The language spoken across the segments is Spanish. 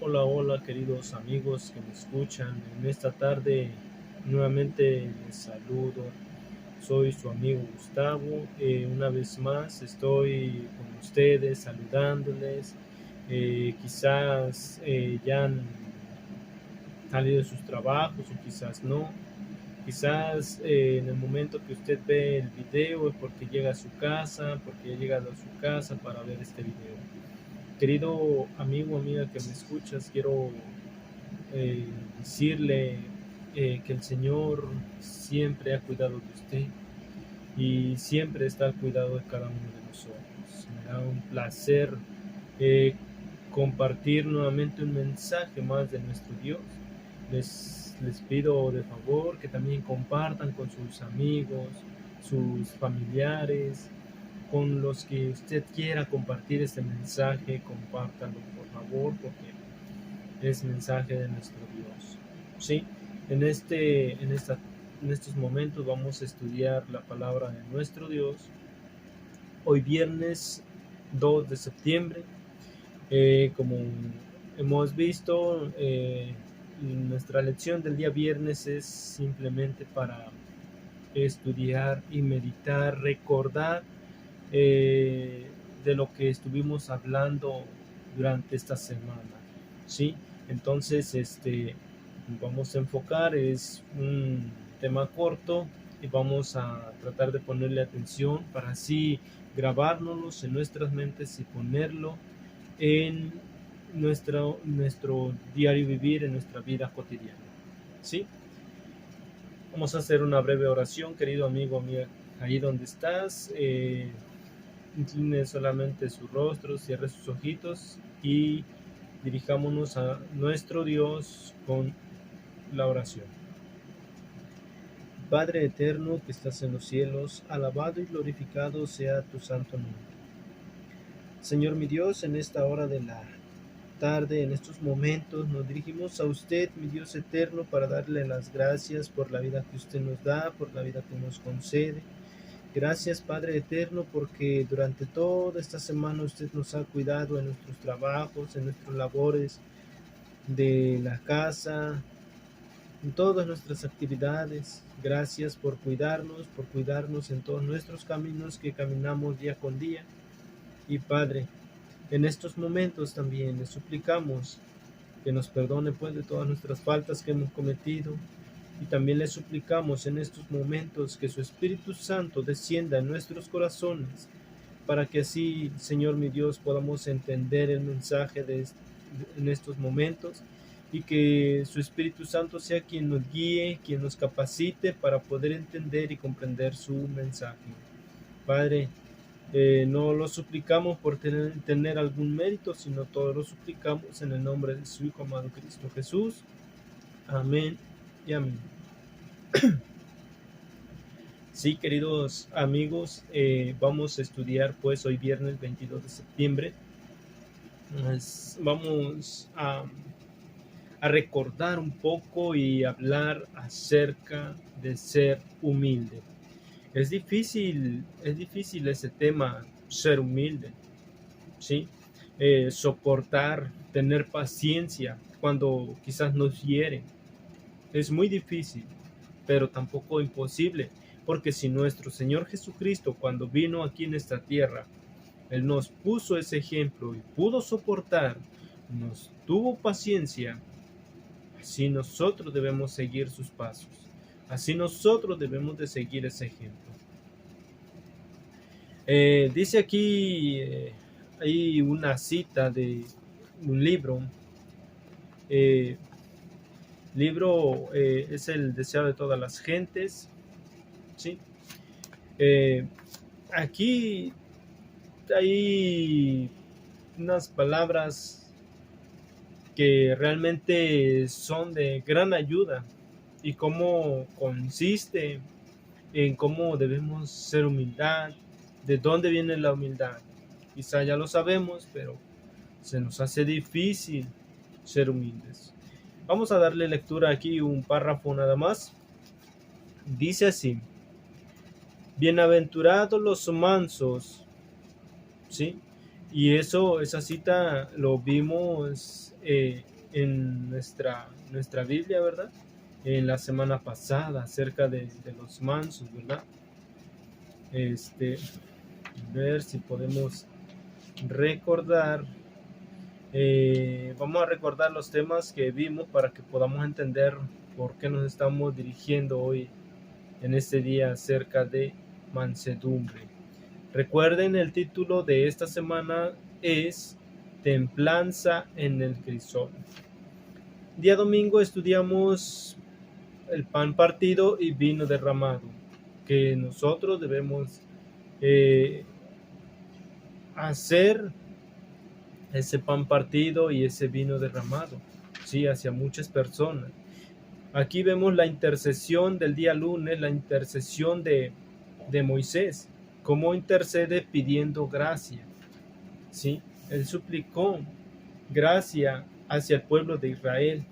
Hola, hola queridos amigos que me escuchan. En esta tarde nuevamente les saludo. Soy su amigo Gustavo. Una vez más estoy con ustedes saludándoles. Quizás ya han salido de sus trabajos o quizás no. Quizás en el momento que usted ve el video es porque llega a su casa, porque ha llegado a su casa para ver este video. Querido amigo, amiga que me escuchas, quiero eh, decirle que el Señor siempre ha cuidado de usted y siempre está al cuidado de cada uno de nosotros. Me da un placer eh, compartir nuevamente un mensaje más de nuestro Dios. Les pido de favor que también compartan con sus amigos, sus familiares, con los que usted quiera compartir este mensaje, compártanlo por favor, porque es mensaje de nuestro Dios. ¿Sí? En estos momentos vamos a estudiar la palabra de nuestro Dios. Hoy viernes 2 de septiembre, como hemos visto, nuestra lección del día viernes es simplemente para estudiar y meditar, recordar eh, de lo que estuvimos hablando durante esta semana, ¿sí? Entonces, vamos a enfocar, es un tema corto y vamos a tratar de ponerle atención para así grabárnoslo en nuestras mentes y ponerlo en nuestro diario vivir, en nuestra vida cotidiana, ¿sí? Vamos a hacer una breve oración, querido amigo, amiga, ahí donde estás. Incline solamente su rostro, cierre sus ojitos y dirijámonos a nuestro Dios con la oración. Padre eterno que estás en los cielos, alabado y glorificado sea tu santo nombre. Señor mi Dios, en esta hora de la tarde, en estos momentos, nos dirigimos a usted, mi Dios eterno, para darle las gracias por la vida que usted nos da, por la vida que nos concede. Gracias, Padre eterno, porque durante toda esta semana usted nos ha cuidado en nuestros trabajos, en nuestras labores de la casa, en todas nuestras actividades. Gracias por cuidarnos en todos nuestros caminos que caminamos día con día. Y Padre, en estos momentos también le suplicamos que nos perdone pues de todas nuestras faltas que hemos cometido. Y también le suplicamos en estos momentos que su Espíritu Santo descienda en nuestros corazones para que así, Señor mi Dios, podamos entender el mensaje en estos momentos y que su Espíritu Santo sea quien nos guíe, quien nos capacite para poder entender y comprender su mensaje. Padre, no lo suplicamos por tener algún mérito, sino todo lo suplicamos en el nombre de su Hijo amado Cristo Jesús. Amén y amén. Sí, queridos amigos, vamos a estudiar pues hoy viernes 22 de septiembre. Vamos a recordar un poco y hablar acerca de ser humilde. Es difícil ese tema, ser humilde, ¿sí? Soportar, tener paciencia cuando quizás nos hieren. Es muy difícil, pero tampoco imposible, porque si nuestro Señor Jesucristo, cuando vino aquí en esta tierra, Él nos puso ese ejemplo y pudo soportar, nos tuvo paciencia, así nosotros debemos seguir sus pasos, así nosotros debemos de seguir ese ejemplo. Dice aquí, hay una cita de un libro, eh, es el deseo de todas las gentes, ¿sí? Eh, Aquí hay unas palabras que realmente son de gran ayuda y cómo consiste en cómo debemos ser humildad, de dónde viene la humildad. Quizá ya lo sabemos, pero se nos hace difícil ser humildes. Vamos a darle lectura aquí un párrafo nada más. Dice así: bienaventurados los mansos, ¿sí? Y esa cita lo vimos en nuestra Biblia, ¿verdad? En la semana pasada, acerca de los mansos, ¿verdad? Ver si podemos recordar. Vamos a recordar los temas que vimos para que podamos entender por qué nos estamos dirigiendo hoy en este día acerca de mansedumbre. Recuerden, el título de esta semana es Templanza en el crisol. Día domingo estudiamos el pan partido y vino derramado, que nosotros debemos hacer ese pan partido y ese vino derramado, sí, hacia muchas personas. Aquí vemos la intercesión del día lunes, la intercesión de Moisés, cómo intercede pidiendo gracia, sí, él suplicó gracia hacia el pueblo de Israel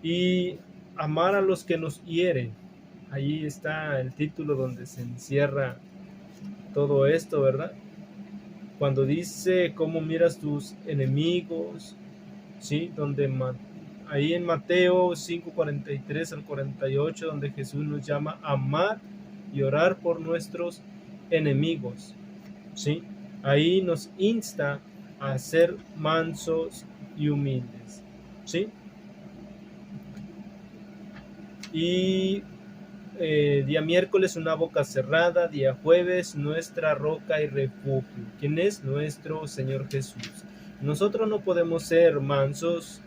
y amar a los que nos hieren. Ahí está el título donde se encierra todo esto, ¿verdad? Cuando dice cómo miras tus enemigos, ¿sí? Donde ahí en Mateo 5:43 al 48, donde Jesús nos llama a amar y orar por nuestros enemigos, ¿sí? Ahí nos insta a ser mansos y humildes, ¿sí? Y día miércoles una boca cerrada, día jueves nuestra roca y refugio. ¿Quién es? Nuestro Señor Jesús. Nosotros no podemos ser mansos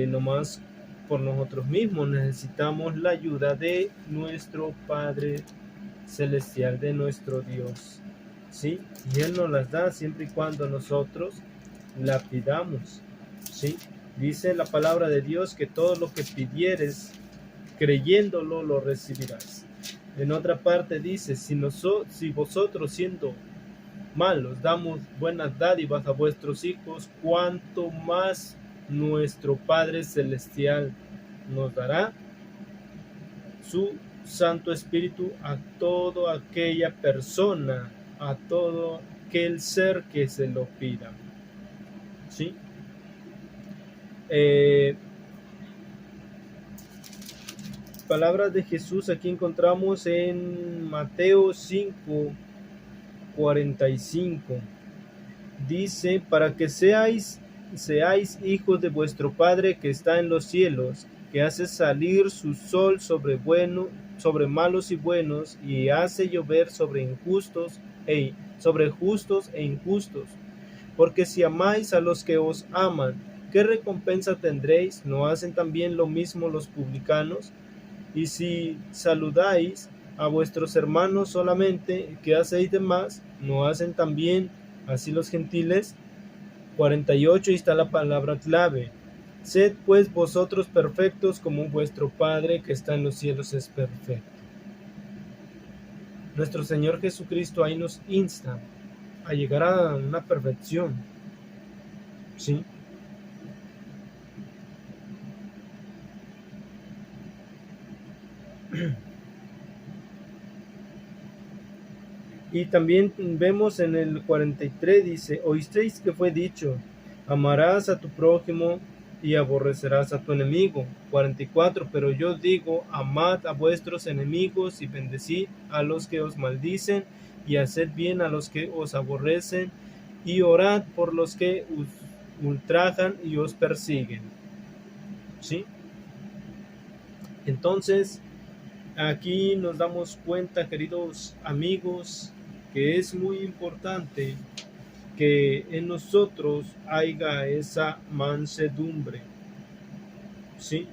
nomás por nosotros mismos, necesitamos la ayuda de nuestro Padre Celestial, de nuestro Dios, ¿sí? Y Él nos las da siempre y cuando nosotros la pidamos, ¿sí? Dice la palabra de Dios que todo lo que pidieres creyéndolo lo recibirás. En otra parte dice, si vosotros siendo malos damos buenas dádivas a vuestros hijos, cuanto más nuestro Padre Celestial nos dará su Santo Espíritu a toda aquella persona, a todo aquel ser que se lo pida, ¿sí? Palabras de Jesús aquí encontramos en Mateo 5:45. Dice, para que seáis hijos de vuestro Padre que está en los cielos, que hace salir su sol sobre malos y buenos, y hace llover sobre justos e injustos. Porque si amáis a los que os aman, ¿qué recompensa tendréis? ¿No hacen también lo mismo los publicanos? Y si saludáis a vuestros hermanos solamente, ¿qué hacéis de más? ¿No hacen también así los gentiles? 48, y está la palabra clave. Sed pues vosotros perfectos como vuestro Padre que está en los cielos es perfecto. Nuestro Señor Jesucristo ahí nos insta a llegar a una perfección, ¿sí? Y también vemos en el 43, dice, oísteis que fue dicho, amarás a tu prójimo y aborrecerás a tu enemigo. 44, pero yo digo, amad a vuestros enemigos y bendecid a los que os maldicen y haced bien a los que os aborrecen y orad por los que os ultrajan y os persiguen. ¿Sí? Entonces, aquí nos damos cuenta, queridos amigos, que es muy importante que en nosotros haya esa mansedumbre, ¿sí?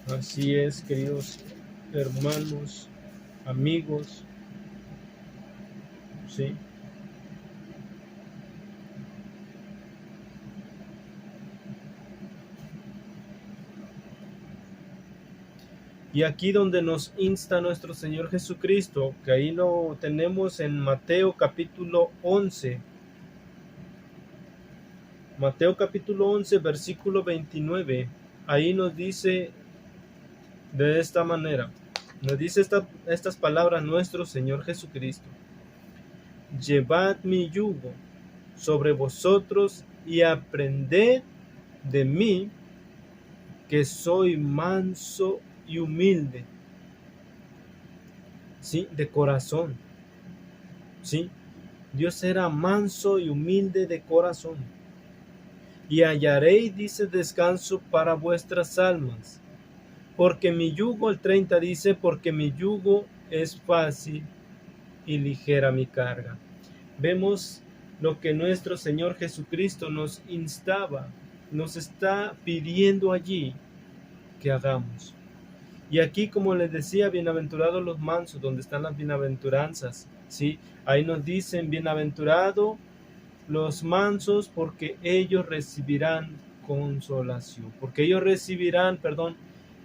Así es, queridos hermanos, amigos, ¿sí? Y aquí donde nos insta nuestro Señor Jesucristo, que ahí lo tenemos en Mateo capítulo 11. Mateo capítulo 11, versículo 29. Ahí nos dice de esta manera, nos dice estas palabras nuestro Señor Jesucristo. Llevad mi yugo sobre vosotros y aprended de mí, que soy manso y humilde, ¿sí? De corazón, ¿sí? Dios era manso y humilde de corazón. Y hallaréis, dice, descanso para vuestras almas. Porque mi yugo, el 30 dice, porque mi yugo es fácil y ligera mi carga. Vemos lo que nuestro Señor Jesucristo nos instaba, nos está pidiendo allí que hagamos. Y aquí, como les decía, bienaventurados los mansos, donde están las bienaventuranzas, ¿sí? Ahí nos dicen, bienaventurados los mansos, porque ellos recibirán consolación, porque ellos recibirán,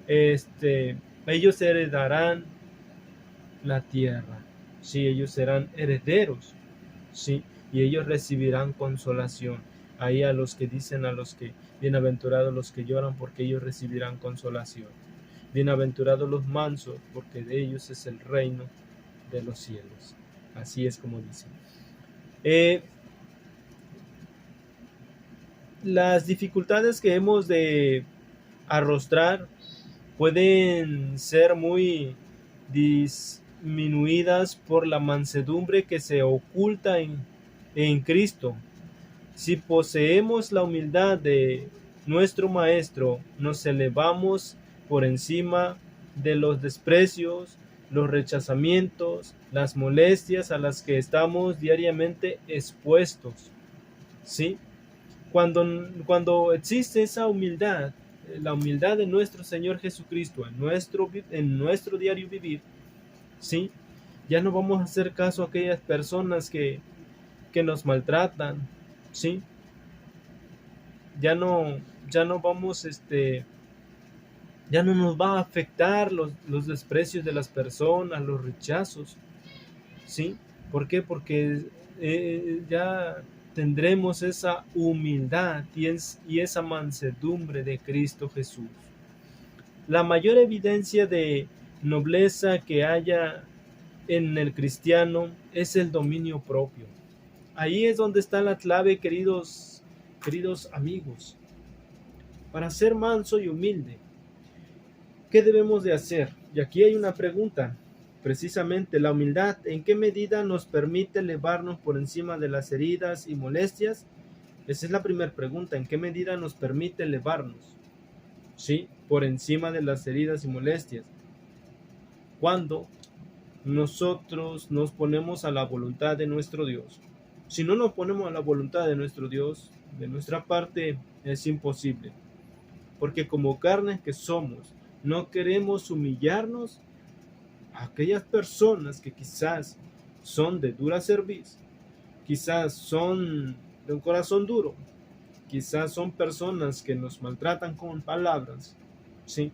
ellos heredarán la tierra, ¿sí? Ellos serán herederos, ¿sí? Y ellos recibirán consolación. Ahí a los que dicen, a los que, bienaventurados los que lloran, porque ellos recibirán consolación. Bienaventurados los mansos, porque de ellos es el reino de los cielos. Así es como dicen. Las dificultades que hemos de arrostrar pueden ser muy disminuidas por la mansedumbre que se oculta en Cristo. Si poseemos la humildad de nuestro Maestro, nos elevamos por encima de los desprecios, los rechazamientos, las molestias a las que estamos diariamente expuestos, ¿sí? Cuando existe esa humildad, la humildad de nuestro Señor Jesucristo en nuestro diario vivir, ¿sí? Ya no vamos a hacer caso a aquellas personas que nos maltratan, ¿sí? Ya no vamos, ya no nos va a afectar los desprecios de las personas, los rechazos, ¿sí? ¿Por qué? Porque ya tendremos esa humildad y esa mansedumbre de Cristo Jesús. La mayor evidencia de nobleza que haya en el cristiano es el dominio propio. Ahí es donde está la clave, queridos amigos. Para ser manso y humilde, ¿qué debemos de hacer? Y aquí hay una pregunta. Precisamente, la humildad, ¿en qué medida nos permite elevarnos por encima de las heridas y molestias? Esa es la primera pregunta. ¿En qué medida nos permite elevarnos? ¿Sí? Por encima de las heridas y molestias. Cuando nosotros nos ponemos a la voluntad de nuestro Dios. Si no nos ponemos a la voluntad de nuestro Dios, de nuestra parte es imposible. Porque como carnes que somos, no queremos humillarnos a aquellas personas que quizás son de dura cerviz, quizás son de un corazón duro, quizás son personas que nos maltratan con palabras, ¿sí?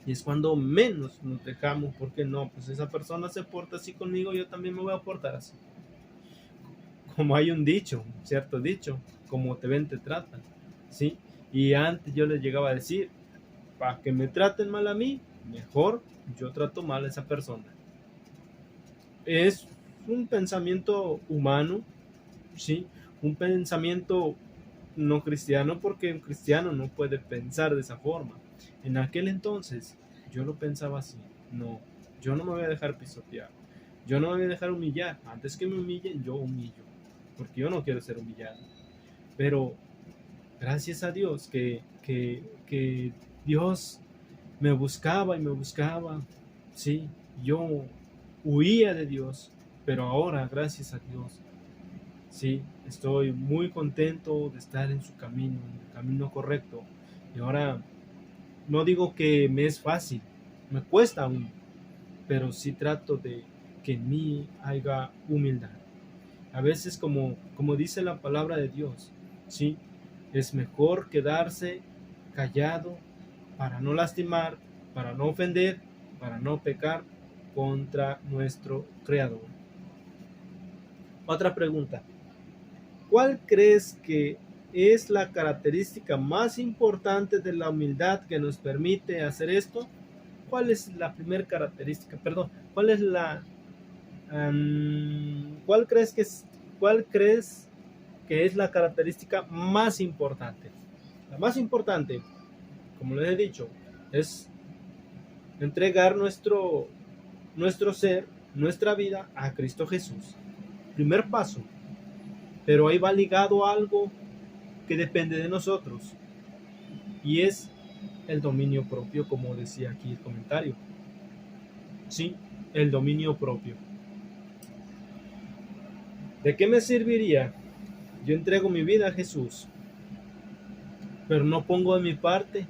Y es cuando menos nos dejamos, porque no, pues esa persona se porta así conmigo, yo también me voy a portar así. Como hay un dicho, cierto dicho, como te ven te tratan, ¿sí? Y antes yo les llegaba a decir, para que me traten mal a mí, mejor yo trato mal a esa persona. Es un pensamiento humano, ¿sí? Un pensamiento no cristiano, porque un cristiano no puede pensar de esa forma. En aquel entonces yo lo pensaba así. No, yo no me voy a dejar pisotear. Yo no me voy a dejar humillar. Antes que me humillen, yo humillo. Porque yo no quiero ser humillado. Pero gracias a Dios que Dios me buscaba y me buscaba. Sí, yo huía de Dios. Pero ahora, gracias a Dios, sí, estoy muy contento de estar en su camino, en el camino correcto. Y ahora no digo que me es fácil, me cuesta aún, pero sí trato de que en mí haya humildad. A veces, como dice la palabra de Dios, sí, es mejor quedarse callado para no lastimar, para no ofender, para no pecar contra nuestro Creador. Otra pregunta. ¿Cuál crees que es la característica más importante de la humildad que nos permite hacer esto? ¿Cuál es la primera característica? Perdón, ¿cuál es la... cuál crees que es la característica más importante. La más importante, como les he dicho, es entregar nuestro ser, nuestra vida a Cristo Jesús. Primer paso. Pero ahí va ligado algo que depende de nosotros, y es el dominio propio, como decía aquí el comentario. Sí, el dominio propio. ¿De qué me serviría? Yo entrego mi vida a Jesús, pero no pongo de mi parte.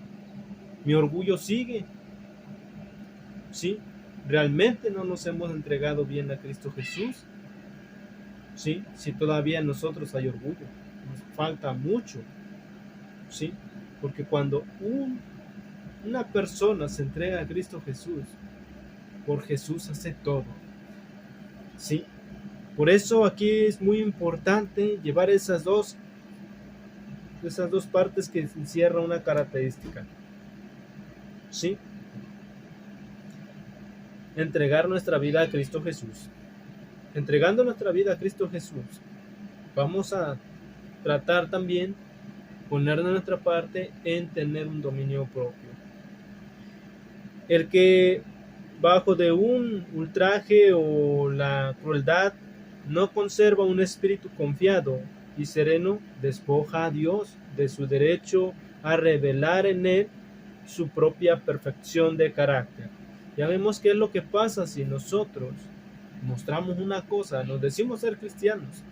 Mi orgullo sigue. ¿Sí? ¿Realmente no nos hemos entregado bien a Cristo Jesús? ¿Sí? Si todavía en nosotros hay orgullo, nos falta mucho. ¿Sí? Porque cuando una persona se entrega a Cristo Jesús, por Jesús hace todo. ¿Sí? Por eso aquí es muy importante llevar esas dos partes que encierra una característica. ¿Sí? Entregar nuestra vida a Cristo Jesús. Entregando nuestra vida a Cristo Jesús, vamos a tratar también poner de nuestra parte en tener un dominio propio. El que bajo de un ultraje o la crueldad no conserva un espíritu confiado y sereno, despoja a Dios de su derecho a revelar en él su propia perfección de carácter. Ya vemos qué es lo que pasa si nosotros mostramos una cosa, nos decimos ser cristianos,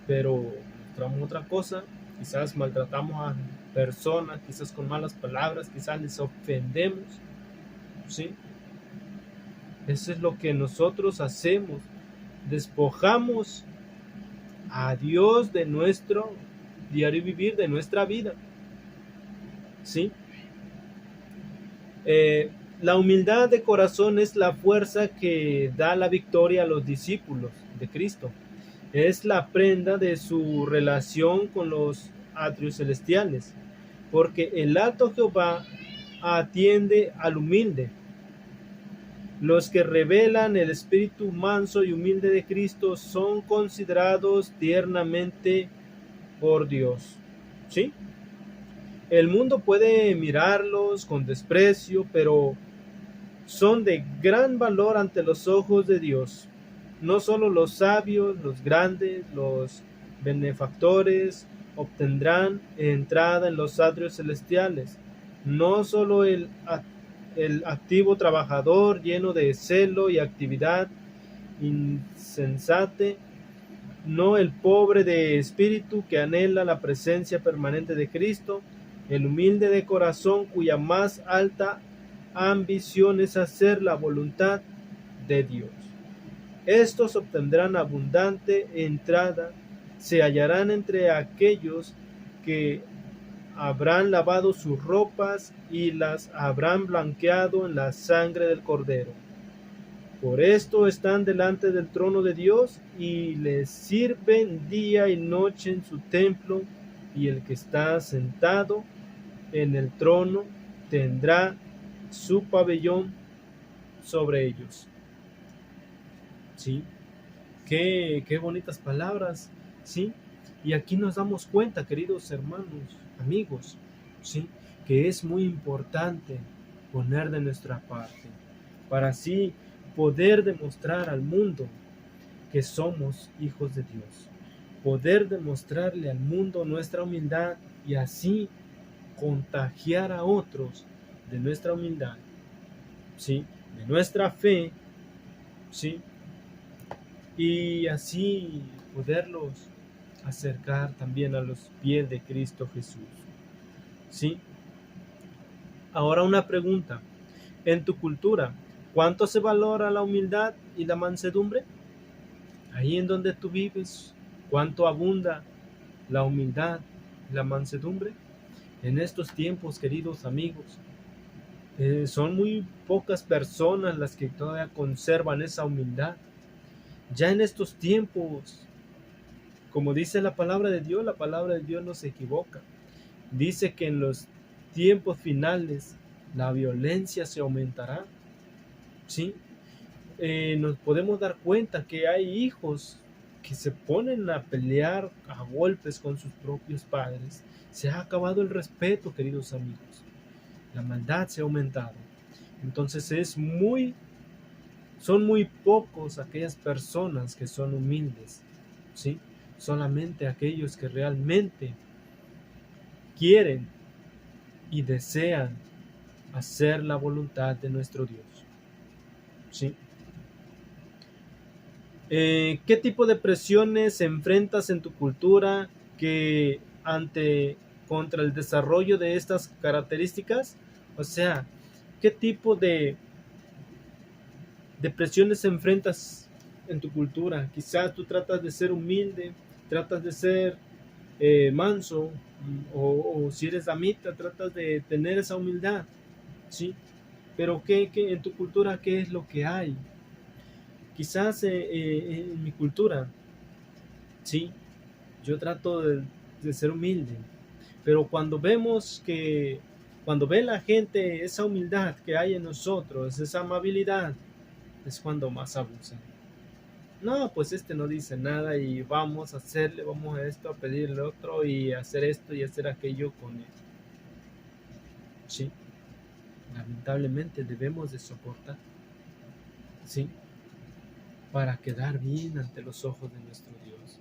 pero mostramos otra cosa. Quizás maltratamos a personas, quizás con malas palabras, quizás les ofendemos. ¿Sí? Eso es lo que nosotros hacemos. Despojamos a Dios de nuestro diario vivir, de nuestra vida. ¿Sí? La humildad de corazón es la fuerza que da la victoria a los discípulos de Cristo. Es la prenda de su relación con los atrios celestiales, porque el alto Jehová atiende al humilde. Los que revelan el espíritu manso y humilde de Cristo son considerados tiernamente por Dios. ¿Sí? El mundo puede mirarlos con desprecio, pero son de gran valor ante los ojos de Dios. No solo los sabios, los grandes, los benefactores obtendrán entrada en los atrios celestiales. No solo el activo trabajador lleno de celo y actividad insensate, no el pobre de espíritu que anhela la presencia permanente de Cristo, el humilde de corazón cuya más alta ambición es hacer la voluntad de Dios. Estos obtendrán abundante entrada, se hallarán entre aquellos que habrán lavado sus ropas y las habrán blanqueado en la sangre del Cordero. Por esto están delante del trono de Dios y les sirven día y noche en su templo, y el que está sentado en el trono tendrá su pabellón sobre ellos. ¿Sí? Qué bonitas palabras, ¿sí? Y aquí nos damos cuenta, queridos hermanos, amigos, ¿sí? Que es muy importante poner de nuestra parte para así poder demostrar al mundo que somos hijos de Dios, poder demostrarle al mundo nuestra humildad y así contagiar a otros de nuestra humildad, ¿sí? De nuestra fe, ¿sí? Y así poderlos acercar también a los pies de Cristo Jesús, ¿sí? Ahora una pregunta. En tu cultura, ¿cuánto se valora la humildad y la mansedumbre? Ahí en donde tú vives, ¿cuánto abunda la humildad y la mansedumbre? En estos tiempos, queridos amigos, son muy pocas personas las que todavía conservan esa humildad. Ya en estos tiempos, como dice la palabra de Dios no se equivoca. Dice que en los tiempos finales la violencia se aumentará. ¿Sí? Nos podemos dar cuenta que hay hijos que se ponen a pelear a golpes con sus propios padres. Se ha acabado el respeto, queridos amigos. La maldad se ha aumentado. Entonces son muy pocos aquellas personas que son humildes, ¿sí? Solamente aquellos que realmente quieren y desean hacer la voluntad de nuestro Dios, ¿sí? ¿Qué tipo de presiones enfrentas en tu cultura que contra el desarrollo de estas características? O sea, ¿qué tipo de presiones enfrentas en tu cultura? Quizás tú tratas de ser humilde, tratas de ser manso, o si eres damita, tratas de tener esa humildad, ¿sí? Pero ¿qué en tu cultura qué es lo que hay? Quizás en mi cultura, sí, yo trato de ser humilde, pero cuando ve la gente esa humildad que hay en nosotros, esa amabilidad, es cuando más abusan. No, pues este no dice nada y vamos a hacerle, vamos a esto, a pedirle otro y hacer esto y hacer aquello con él. Sí, lamentablemente debemos de soportar, sí, para quedar bien ante los ojos de nuestro Dios.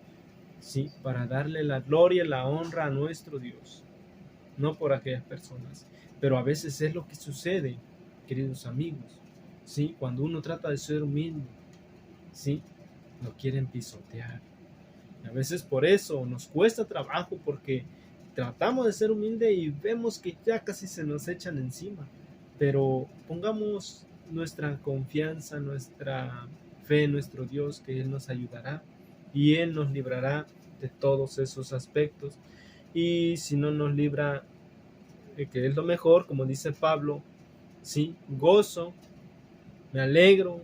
Sí, para darle la gloria y la honra a nuestro Dios, no por aquellas personas. Pero a veces es lo que sucede, queridos amigos, ¿sí? Cuando uno trata de ser humilde, ¿sí? Lo quieren pisotear. A veces por eso nos cuesta trabajo, porque tratamos de ser humilde y vemos que ya casi se nos echan encima. Pero pongamos nuestra confianza, nuestra fe en nuestro Dios, que Él nos ayudará y Él nos librará de todos esos aspectos. Y si no nos libra, que es lo mejor, como dice Pablo, sí, gozo, me alegro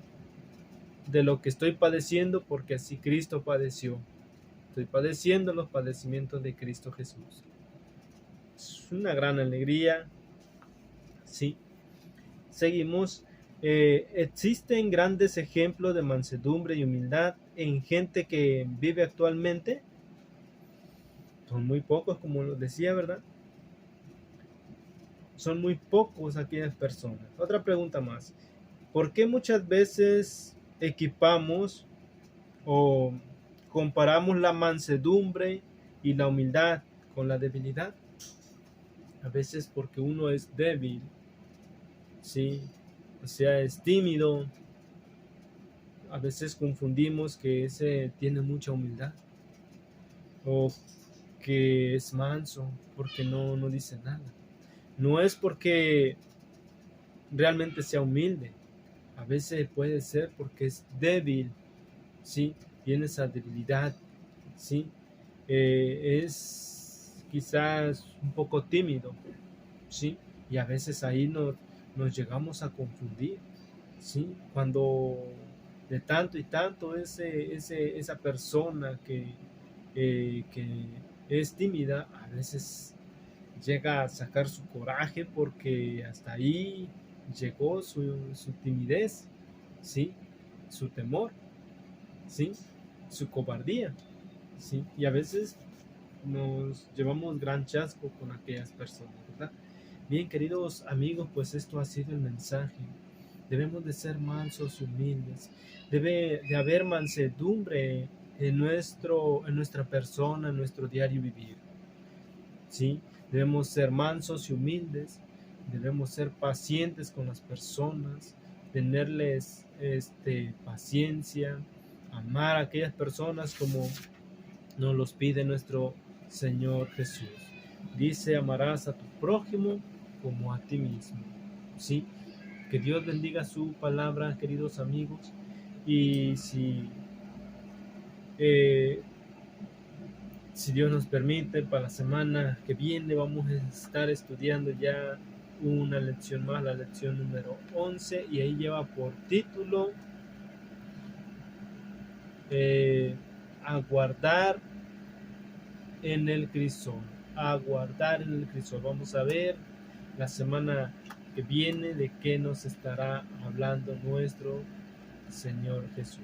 de lo que estoy padeciendo, porque así Cristo padeció. Estoy padeciendo los padecimientos de Cristo Jesús. Es una gran alegría, sí. Seguimos. ¿Existen grandes ejemplos de mansedumbre y humildad en gente que vive actualmente? Son muy pocos, como lo decía, ¿verdad? Son muy pocos aquellas personas. Otra pregunta más. ¿Por qué muchas veces equipamos o comparamos la mansedumbre y la humildad con la debilidad? A veces porque uno es débil, ¿sí? O sea, es tímido. A veces confundimos que ese tiene mucha humildad, o que es manso porque no dice nada. No es porque realmente sea humilde. A veces puede ser porque es débil, ¿sí? Tiene esa debilidad, ¿sí? Es quizás un poco tímido, ¿sí? Y a veces ahí nos llegamos a confundir, ¿sí? Cuando de tanto y tanto esa persona que es tímida, a veces llega a sacar su coraje, porque hasta ahí llegó su timidez, ¿sí? Su temor, ¿sí? Su cobardía, ¿sí? Y a veces nos llevamos gran chasco con aquellas personas, ¿verdad? Bien, queridos amigos, pues esto ha sido el mensaje. Debemos de ser mansos y humildes. Debe de haber mansedumbre en nuestra persona, en nuestro diario vivir, ¿sí? Debemos ser mansos y humildes. Debemos ser pacientes con las personas, tenerles paciencia, amar a aquellas personas como nos los pide nuestro Señor Jesús. Dice: amarás a tu prójimo como a ti mismo, ¿sí? Que Dios bendiga su palabra, queridos amigos. Y eh, si Dios nos permite, para la semana que viene vamos a estar estudiando ya una lección más, la lección número 11, y ahí lleva por título aguardar en el crisol. Aguardar en el crisol. Vamos a ver la semana que viene de qué nos estará hablando nuestro Señor Jesús.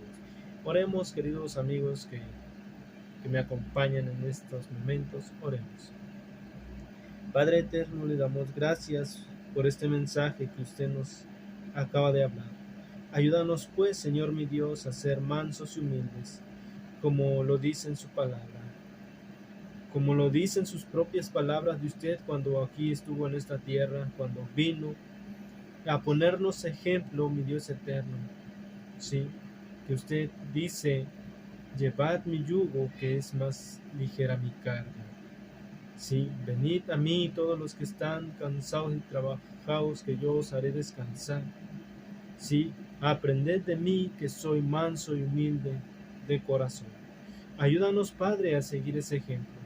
Oremos, queridos amigos que me acompañan en estos momentos, oremos. Padre eterno, le damos gracias por este mensaje que usted nos acaba de hablar. Ayúdanos pues, Señor mi Dios, a ser mansos y humildes, como lo dice en su palabra, como lo dicen sus propias palabras de usted cuando aquí estuvo en esta tierra, cuando vino a ponernos ejemplo, mi Dios eterno. Sí, que usted dice: llevad mi yugo, que es más ligera mi carga. Sí, venid a mí todos los que están cansados y trabajados, que yo os haré descansar. Sí, aprended de mí, que soy manso y humilde de corazón. Ayúdanos, Padre, a seguir ese ejemplo.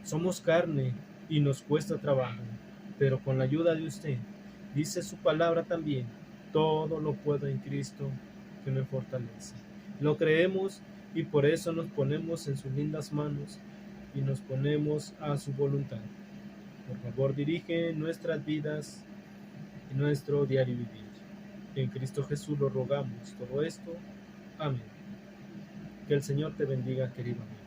Somos carne y nos cuesta trabajo, pero con la ayuda de usted, dice su palabra también: todo lo puedo en Cristo que me fortalece. Lo creemos y por eso nos ponemos en sus lindas manos y nos ponemos a su voluntad. Por favor, dirige nuestras vidas y nuestro diario vivir. En Cristo Jesús lo rogamos todo esto. Amén. Que el Señor te bendiga, querido amigo.